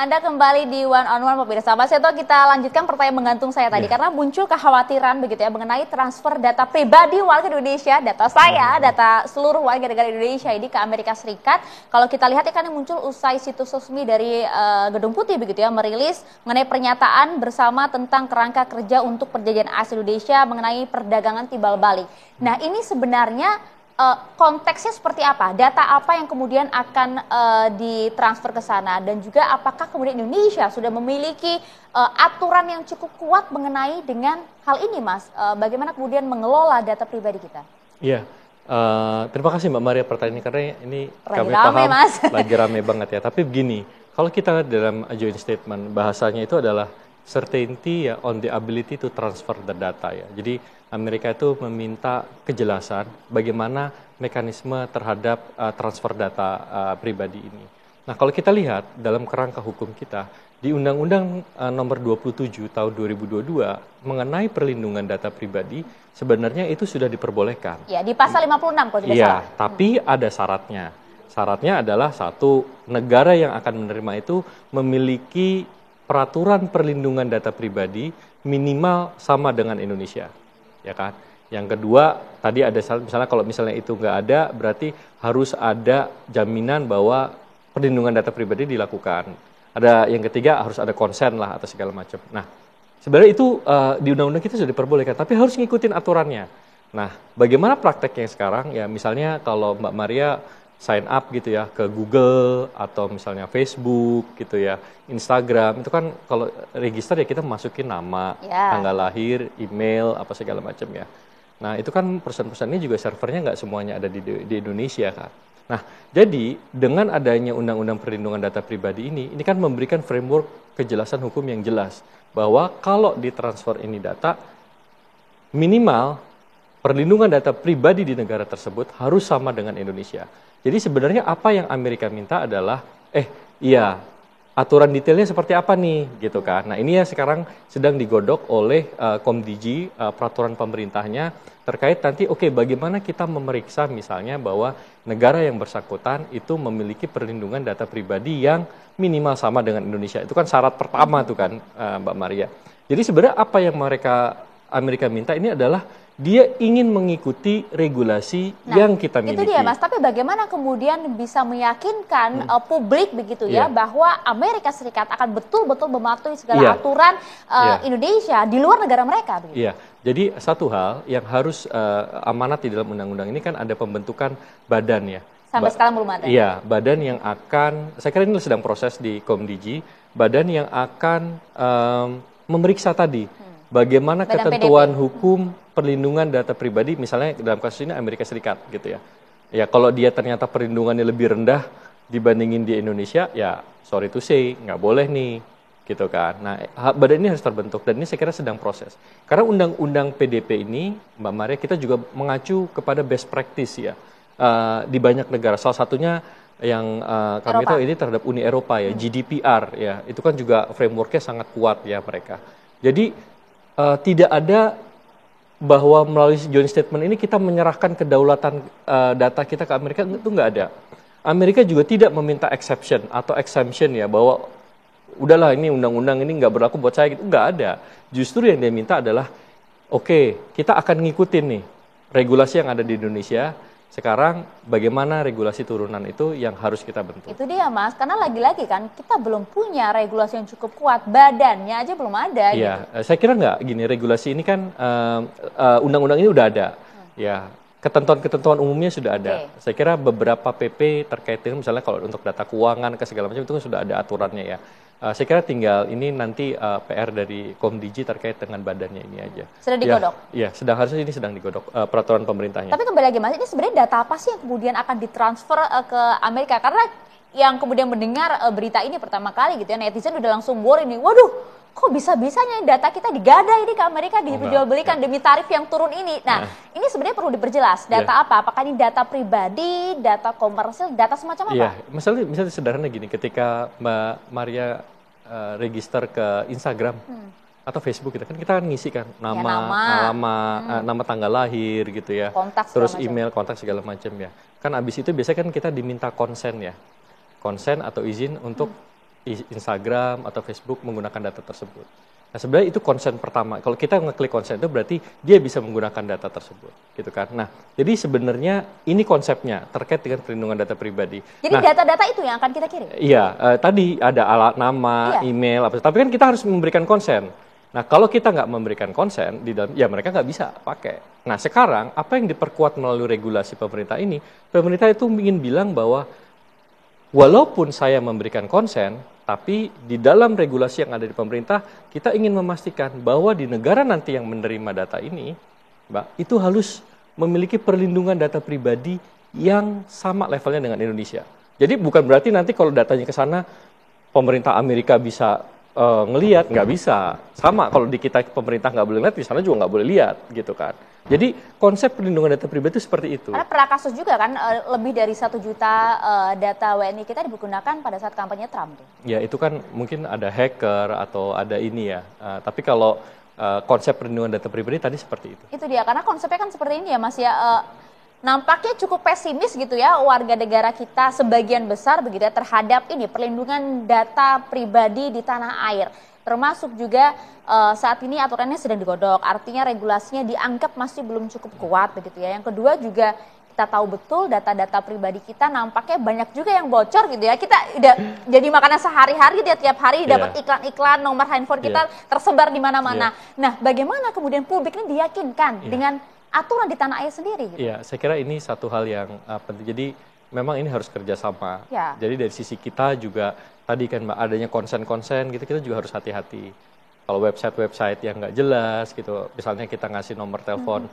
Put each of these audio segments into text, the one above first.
Anda kembali di One on One pemirsa. Mas Seto, kita lanjutkan pertanyaan menggantung saya tadi karena muncul kekhawatiran begitu ya mengenai transfer data pribadi warga Indonesia, data saya, data seluruh warga negara Indonesia ini ke Amerika Serikat. Kalau kita lihat kan muncul usai situs resmi dari Gedung Putih begitu ya merilis mengenai pernyataan bersama tentang kerangka kerja untuk perjanjian AS Indonesia mengenai perdagangan timbal balik. Nah, ini sebenarnya konteksnya seperti apa? Data apa yang kemudian akan ditransfer ke sana? Dan juga apakah kemudian Indonesia sudah memiliki aturan yang cukup kuat mengenai dengan hal ini, Mas? Bagaimana kemudian mengelola data pribadi kita? Iya, terima kasih Mbak Maria pertanyaan ini, karena ini Lagi kami rame, paham Mas. lagi rame banget ya. Tapi begini, kalau kita lihat dalam joint statement, bahasanya itu adalah certainty ya on the ability to transfer the data ya. Jadi Amerika itu meminta kejelasan bagaimana mekanisme terhadap transfer data pribadi ini. Nah, kalau kita lihat dalam kerangka hukum kita, di Undang-Undang Nomor 27 Tahun 2022 mengenai perlindungan data pribadi, sebenarnya itu sudah diperbolehkan. Ya, di pasal 56 kalau tidak salah. Iya, tapi ada syaratnya. Syaratnya adalah satu, negara yang akan menerima itu memiliki peraturan perlindungan data pribadi minimal sama dengan Indonesia. Ya kan. Yang kedua, tadi ada misalnya kalau misalnya itu nggak ada, berarti harus ada jaminan bahwa perlindungan data pribadi dilakukan. Ada yang ketiga, harus ada konsen lah atau segala macam. Nah, sebenarnya itu di undang-undang kita sudah diperbolehkan, tapi harus ngikutin aturannya. Nah, bagaimana prakteknya sekarang? Ya misalnya kalau Mbak Maria sign up gitu ya ke Google atau misalnya Facebook gitu ya, Instagram, itu kan kalau register ya kita masukin nama, tanggal lahir, email, apa segala macam ya. Nah, itu kan perusahaan-perusahaan ini juga servernya nggak semuanya ada di Indonesia kan. Nah, jadi dengan adanya Undang-Undang Perlindungan Data Pribadi ini kan memberikan framework kejelasan hukum yang jelas bahwa kalau ditransfer ini data, minimal perlindungan data pribadi di negara tersebut harus sama dengan Indonesia. Jadi sebenarnya apa yang Amerika minta adalah, iya, aturan detailnya seperti apa nih, gitu kan. Nah, ini ya sekarang sedang digodok oleh Komdigi, peraturan pemerintahnya, terkait nanti, bagaimana kita memeriksa misalnya bahwa negara yang bersangkutan itu memiliki perlindungan data pribadi yang minimal sama dengan Indonesia. Itu kan syarat pertama tuh kan, Mbak Maria. Jadi sebenarnya apa yang Amerika minta ini adalah dia ingin mengikuti regulasi yang kita miliki. Itu dia, Mas. Tapi bagaimana kemudian bisa meyakinkan publik begitu ya bahwa Amerika Serikat akan betul-betul mematuhi segala aturan Indonesia di luar negara mereka? Begitu? Iya. Jadi satu hal yang harus amanat di dalam undang-undang ini kan ada pembentukan badan ya. Sampai sekarang belum ada. Iya, badan yang akan, saya kira ini sedang proses di Komdigi, badan yang akan memeriksa tadi bagaimana ketentuan hukum perlindungan data pribadi, misalnya dalam kasus ini Amerika Serikat gitu ya. Ya kalau dia ternyata perlindungannya lebih rendah dibandingin di Indonesia, ya sorry to say, nggak boleh nih, gitu kan. Nah, badan ini harus terbentuk dan ini saya kira sedang proses. Karena undang-undang PDP ini, Mbak Maria, kita juga mengacu kepada best practice ya di banyak negara. Salah satunya yang kami tahu ini terhadap Uni Eropa ya, GDPR ya, itu kan juga frameworknya sangat kuat ya mereka. Jadi tidak ada bahwa melalui joint statement ini kita menyerahkan kedaulatan data kita ke Amerika, itu nggak ada. Amerika juga tidak meminta exception atau exemption ya, bahwa udahlah ini undang-undang ini nggak berlaku buat saya, gitu. Nggak ada. Justru yang dia minta adalah, kita akan ngikutin nih regulasi yang ada di Indonesia. Sekarang bagaimana regulasi turunan itu yang harus kita bentuk. Itu dia, Mas, karena lagi-lagi kan kita belum punya regulasi yang cukup kuat, badannya aja belum ada. Iya, saya kira nggak gini, regulasi ini kan undang-undang ini udah ada, ya ketentuan-ketentuan umumnya sudah ada. Saya kira beberapa PP terkait dengan misalnya kalau untuk data keuangan ke segala macam itu kan sudah ada aturannya ya. Saya kira tinggal ini nanti PR dari Komdigi terkait dengan badannya ini aja. Sudah digodok? Ya, harusnya ini sedang digodok peraturan pemerintahnya. Tapi kembali lagi, Mas, ini sebenarnya data apa sih yang kemudian akan ditransfer ke Amerika? Karena yang kemudian mendengar berita ini pertama kali gitu ya, netizen udah langsung worry nih, waduh, kok bisa-bisanya data kita digadai ini ke Amerika, dijual-belikan demi tarif yang turun ini. Nah, ini sebenarnya perlu diperjelas. Data apa? Apakah ini data pribadi, data komersil, data semacam apa? Iya, misalnya sederhana gini, ketika Mbak Maria register ke Instagram atau Facebook kita kan ngisi kan nama tanggal lahir gitu ya, terus email, kontak segala macam ya. Kan abis itu biasanya kan kita diminta konsen ya, konsen atau izin untuk Instagram atau Facebook menggunakan data tersebut. Nah, sebenarnya itu konsen pertama. Kalau kita ngeklik konsen itu berarti dia bisa menggunakan data tersebut, gitu kan. Nah, jadi sebenarnya ini konsepnya terkait dengan perlindungan data pribadi. Jadi data-data itu yang akan kita kirim? Iya, tadi ada alat nama, email, apa. Tapi kan kita harus memberikan konsen. Nah, kalau kita nggak memberikan konsen di dalam, ya mereka nggak bisa pakai. Nah, sekarang apa yang diperkuat melalui regulasi pemerintah ini? Pemerintah itu ingin bilang bahwa walaupun saya memberikan konsen, tapi di dalam regulasi yang ada di pemerintah, kita ingin memastikan bahwa di negara nanti yang menerima data ini, Mbak, itu harus memiliki perlindungan data pribadi yang sama levelnya dengan Indonesia. Jadi bukan berarti nanti kalau datanya ke sana, pemerintah Amerika bisa ngelihat, nggak bisa. Sama kalau di kita pemerintah nggak boleh lihat, di sana juga nggak boleh lihat, gitu kan. Jadi konsep perlindungan data pribadi itu seperti itu. Karena pernah kasus juga kan, lebih dari 1 juta data WNI kita digunakan pada saat kampanye Trump. Ya itu kan mungkin ada hacker atau ada ini ya. Tapi kalau konsep perlindungan data pribadi tadi seperti itu. Itu dia, karena konsepnya kan seperti ini ya Mas ya. Nampaknya cukup pesimis gitu ya warga negara kita sebagian besar begitu ya terhadap ini perlindungan data pribadi di tanah air. Termasuk juga saat ini aturannya sedang digodok, artinya regulasinya dianggap masih belum cukup kuat begitu ya. Yang kedua juga kita tahu betul data-data pribadi kita nampaknya banyak juga yang bocor gitu ya. Kita udah jadi makanan sehari-hari dia tiap hari dapat iklan-iklan, nomor handphone kita tersebar di mana-mana. Nah, bagaimana kemudian publik ini diyakinkan dengan aturan di tanah air sendiri? Gitu? Iya, saya kira ini satu hal yang penting. Jadi memang ini harus kerjasama. Jadi dari sisi kita juga tadi kan Mbak adanya konsen-konsen gitu, kita juga harus hati-hati. Kalau website-website yang nggak jelas gitu, misalnya kita ngasih nomor telepon,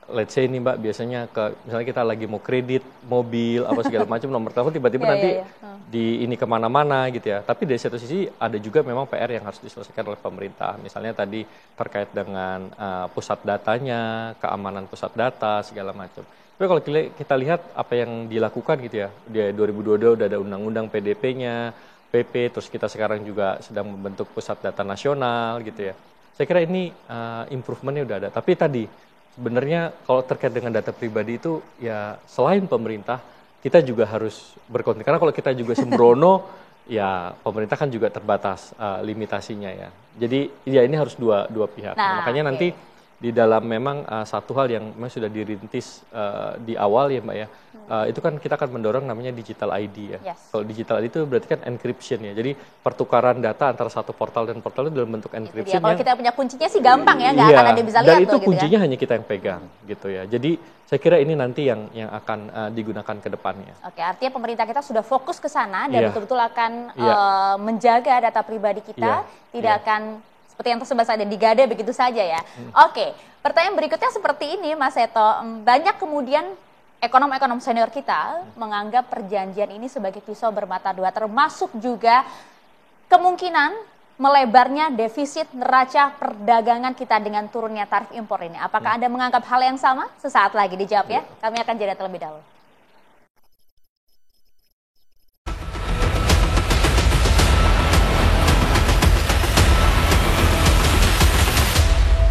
let's say ini Mbak biasanya misalnya kita lagi mau kredit mobil apa segala macam, nomor telepon tiba-tiba nanti di ini kemana-mana gitu ya. Tapi dari satu sisi ada juga memang PR yang harus diselesaikan oleh pemerintah. Misalnya tadi terkait dengan pusat datanya, keamanan pusat data segala macam. Tapi kalau kita lihat apa yang dilakukan gitu ya, di 2022 udah ada undang-undang PDP-nya, PP, terus kita sekarang juga sedang membentuk pusat data nasional gitu ya. Saya kira ini improvementnya udah ada. Tapi tadi sebenarnya kalau terkait dengan data pribadi itu ya selain pemerintah, kita juga harus berkonten. Karena kalau kita juga sembrono, ya pemerintah kan juga terbatas limitasinya ya. Jadi ya ini harus dua pihak. Nah, makanya nanti di dalam memang satu hal yang memang sudah dirintis di awal ya Mbak ya, itu kan kita akan mendorong namanya digital ID ya. Kalau digital ID itu berarti kan encryption ya, jadi pertukaran data antara satu portal dan portal itu dalam bentuk encryption. Kalau kita punya kuncinya sih gampang ya, nggak akan ada yang bisa lihat. Dan itu kuncinya hanya kita yang pegang gitu ya. Jadi saya kira ini nanti yang akan digunakan ke depannya. Oke, artinya pemerintah kita sudah fokus ke sana dan betul-betul akan menjaga data pribadi kita, tidak akan seperti yang tersebar saja digada begitu saja ya. Oke, pertanyaan berikutnya seperti ini Mas Seto. Banyak kemudian ekonom-ekonom senior kita menganggap perjanjian ini sebagai pisau bermata dua, termasuk juga kemungkinan melebarnya defisit neraca perdagangan kita dengan turunnya tarif impor ini. Apakah Anda menganggap hal yang sama? Sesaat lagi dijawab ya. Kami akan jeda terlebih dahulu.